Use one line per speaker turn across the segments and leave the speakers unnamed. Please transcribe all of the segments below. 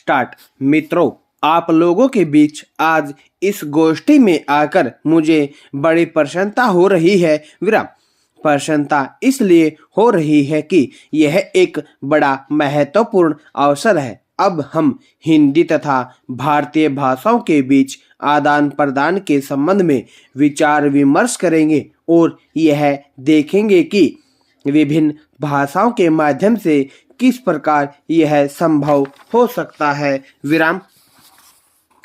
Start. मित्रों, आप लोगों के बीच आज इस गोष्ठी में आकर मुझे बड़ी प्रसन्नता हो रही है। विराम। प्रसन्नता इसलिए हो रही है कि यह एक बड़ा महत्वपूर्ण अवसर है। अब हम हिंदी तथा भारतीय भाषाओं के बीच आदान प्रदान के संबंध में विचार विमर्श करेंगे और यह देखेंगे कि विभिन्न भाषाओं के माध्यम से किस प्रकार यह संभव हो सकता है। विराम।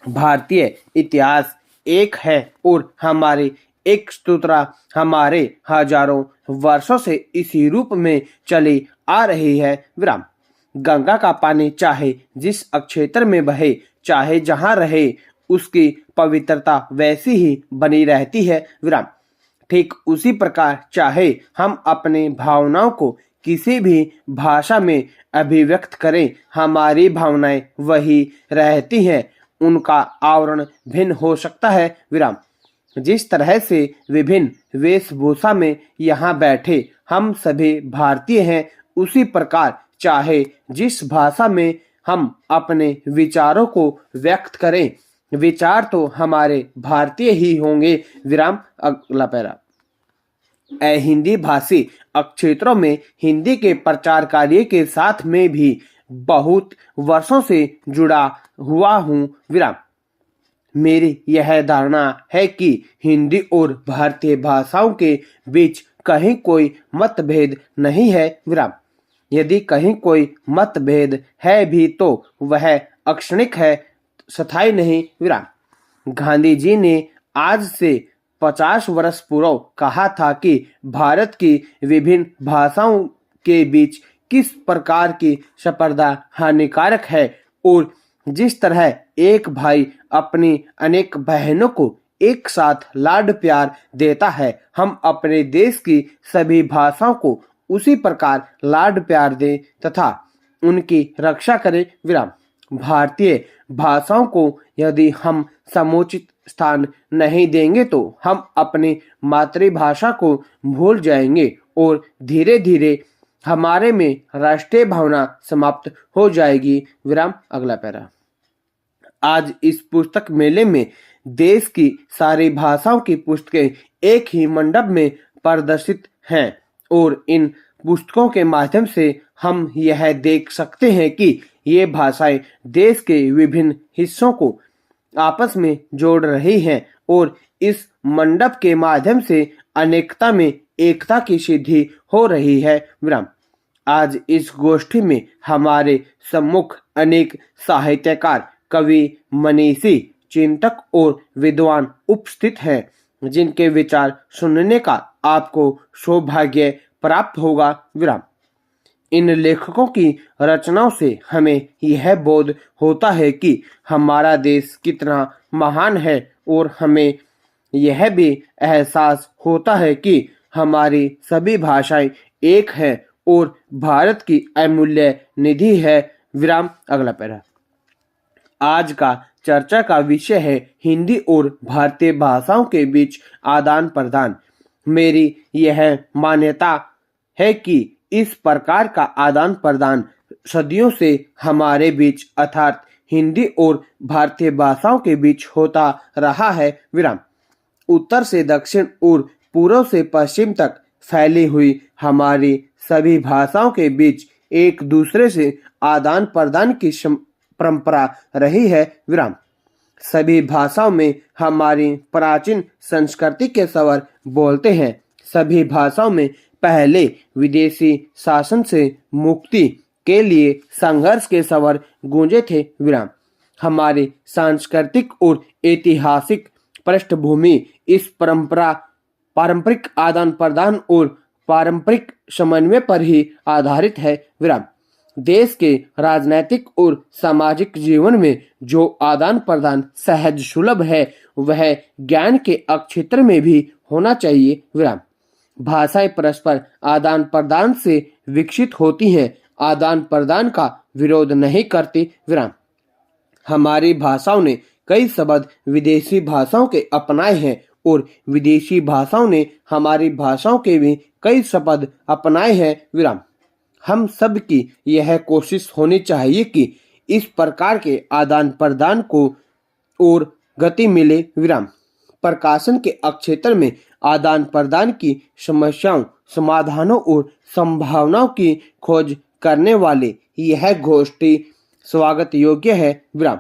भारतीय इतिहास एक है और हमारे एक सूत्रा हमारे हजारों वर्षों से इसी रूप में चली आ रही है। विराम। गंगा का पानी चाहे जिस क्षेत्र में बहे, चाहे जहां रहे, उसकी पवित्रता वैसी ही बनी रहती है। विराम। ठीक उसी प्रकार चाहे हम अपनी भावनाओं को किसी भी भाषा में अभिव्यक्त करें, हमारी भावनाएं वही रहती हैं, उनका आवरण भिन्न हो सकता है। विराम। जिस तरह से विभिन्न वेशभूषा में यहाँ बैठे हम सभी भारतीय हैं, उसी प्रकार चाहे जिस भाषा में हम अपने विचारों को व्यक्त करें, विचार तो हमारे भारतीय ही होंगे। विराम। अगला पैरा। हिंदी भाषी क्षेत्रों में हिंदी के प्रचार कार्य के साथ में भी बहुत वर्षों से जुड़ा हुआ हूँ। विराम। मेरी यह धारणा है कि हिंदी और भारतीय भाषाओं के बीच कहीं कोई मतभेद नहीं है। विराम। यदि कहीं कोई मतभेद है भी तो वह अक्षणिक है, स्थायी नहीं। विराम। गांधी जी ने आज से 50 वर्ष पूर्व कहा था कि भारत की विभिन्न भाषाओं के बीच किस प्रकार की स्पर्धा हानिकारक है और जिस तरह एक भाई अपनी अनेक बहनों को एक साथ लाड प्यार देता है, हम अपने देश की सभी भाषाओं को उसी प्रकार लाड प्यार दें तथा उनकी रक्षा करें। विराम। भारतीय भाषाओं को यदि हम समुचित स्थान नहीं देंगे तो हम अपनी मातृभाषा को भूल जाएंगे और धीरे धीरे हमारे में राष्ट्रीय भावना समाप्त हो जाएगी। विराम। अगला पैरा। आज इस पुस्तक मेले में देश की सारी भाषाओं की पुस्तकें एक ही मंडप में प्रदर्शित हैं और इन पुस्तकों के माध्यम से हम यह देख सकते हैं कि ये भाषाएं देश के विभिन्न हिस्सों को आपस में जोड़ रही हैं और इस मंडप के माध्यम से अनेकता में एकता की सिद्धि हो रही है। विराम। आज इस गोष्ठी में हमारे सम्मुख अनेक साहित्यकार, कवि, मनीषी, चिंतक और विद्वान उपस्थित हैं, जिनके विचार सुनने का आपको सौभाग्य प्राप्त होगा। विराम। इन लेखकों की रचनाओं से हमें यह बोध होता है कि हमारा देश कितना महान है और हमें यह भी एहसास होता है कि हमारी सभी भाषाएं एक हैं और भारत की अमूल्य निधि है। विराम। अगला पैरा। आज का चर्चा का विषय है हिंदी और भारतीय भाषाओं के बीच आदान प्रदान। मेरी यह मान्यता है कि इस प्रकार का आदान प्रदान सदियों से हमारे बीच अर्थात हिंदी और भारतीय भाषाओं के बीच होता रहा है। विराम। उत्तर से दक्षिण और पूर्व से पश्चिम तक फैली हुई हमारी सभी भाषाओं के बीच एक दूसरे से आदान प्रदान की परंपरा रही है। विराम। सभी भाषाओं में हमारी प्राचीन संस्कृति के स्वर बोलते हैं। सभी भाषाओं में पहले विदेशी शासन से मुक्ति के लिए संघर्ष के स्वर गूंजे थे। विराम। हमारी सांस्कृतिक और ऐतिहासिक पृष्ठभूमि इस पारंपरिक आदान प्रदान और पारंपरिक समन्वय पर ही आधारित है। विराम। देश के राजनैतिक और सामाजिक जीवन में जो आदान प्रदान सहज सुलभ है, वह ज्ञान के क्षेत्र में भी होना चाहिए। विराम। भाषाएं परस्पर आदान प्रदान से विकसित होती हैं, आदान प्रदान का विरोध नहीं करती। विराम। हमारी भाषाओं ने कई शब्द विदेशी भाषाओं के अपनाए हैं और विदेशी भाषाओं ने हमारी भाषाओं के भी कई शब्द अपनाए हैं। विराम। हम सब की यह कोशिश होनी चाहिए कि इस प्रकार के आदान प्रदान को और गति मिले। विराम। प्रकाशन के क्षेत्र में आदान प्रदान की समस्याओं, समाधानों और संभावनाओं की खोज करने वाले यह गोष्ठी स्वागत योग्य है। विराम।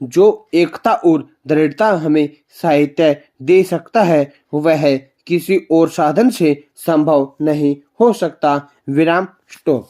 जो एकता और दृढ़ता हमें साहित्य दे सकता है वह किसी और साधन से संभव नहीं हो सकता। विराम। स्टॉप।